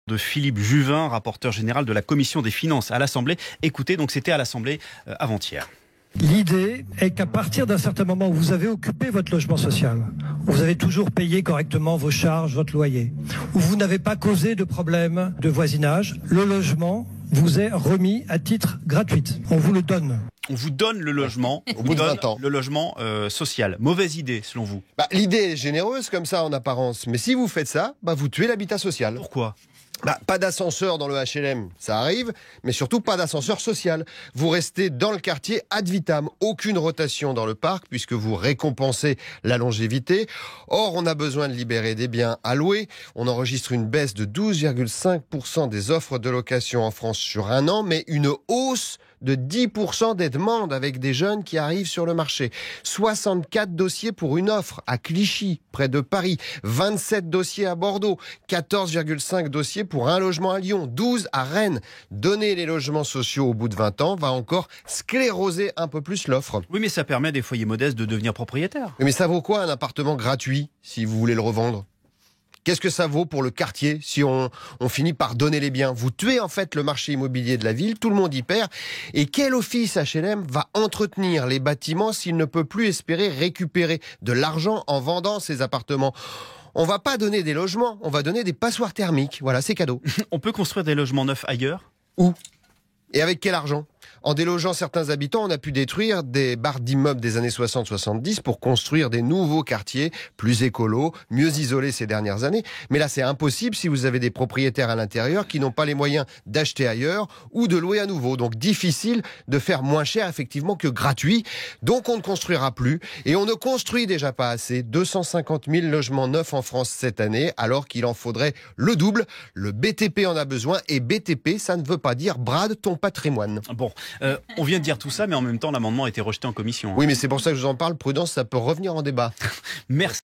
de Philippe Juvin, rapporteur général de la Commission des finances à l'Assemblée. Écoutez, donc c'était à l'Assemblée avant-hier. L'idée est qu'à partir d'un certain moment où vous avez occupé votre logement social, où vous avez toujours payé correctement vos charges, votre loyer, où vous n'avez pas causé de problème de voisinage, le logement vous est remis à titre gratuit. On vous le donne. On vous donne le logement, au bout de 20 ans. Le logement social. Mauvaise idée, selon vous? L'idée est généreuse comme ça en apparence, mais si vous faites ça, vous tuez l'habitat social. Pourquoi? Pas d'ascenseur dans le HLM, ça arrive, mais surtout pas d'ascenseur social. Vous restez dans le quartier ad vitam, aucune rotation dans le parc puisque vous récompensez la longévité. Or, on a besoin de libérer des biens à louer. On enregistre une baisse de 12,5% des offres de location en France sur un an, mais une hausse de 10% des demandes avec des jeunes qui arrivent sur le marché. 64 dossiers pour une offre à Clichy, près de Paris. 27 dossiers à Bordeaux. 14,5 dossiers pour un logement à Lyon. 12 à Rennes. Donner les logements sociaux au bout de 20 ans va encore scléroser un peu plus l'offre. Oui, mais ça permet à des foyers modestes de devenir propriétaires. Mais ça vaut quoi un appartement gratuit si vous voulez le revendre ? Qu'est-ce que ça vaut pour le quartier si on finit par donner les biens? Vous tuez en fait le marché immobilier de la ville, tout le monde y perd. Et quel office HLM va entretenir les bâtiments s'il ne peut plus espérer récupérer de l'argent en vendant ses appartements? On va pas donner des logements, on va donner des passoires thermiques. Voilà, c'est cadeau. On peut construire des logements neufs ailleurs? Où? Et avec quel argent? En délogeant certains habitants, on a pu détruire des barres d'immeubles des années 60-70 pour construire des nouveaux quartiers plus écolos, mieux isolés ces dernières années. Mais là, c'est impossible si vous avez des propriétaires à l'intérieur qui n'ont pas les moyens d'acheter ailleurs ou de louer à nouveau. Donc difficile de faire moins cher effectivement que gratuit. Donc on ne construira plus et on ne construit déjà pas assez. 250 000 logements neufs en France cette année alors qu'il en faudrait le double. Le BTP en a besoin et BTP, ça ne veut pas dire brade ton patrimoine. Bon, on vient de dire tout ça, mais en même temps, l'amendement a été rejeté en commission. Oui, mais c'est pour ça que je vous en parle. Prudence, ça peut revenir en débat. Merci.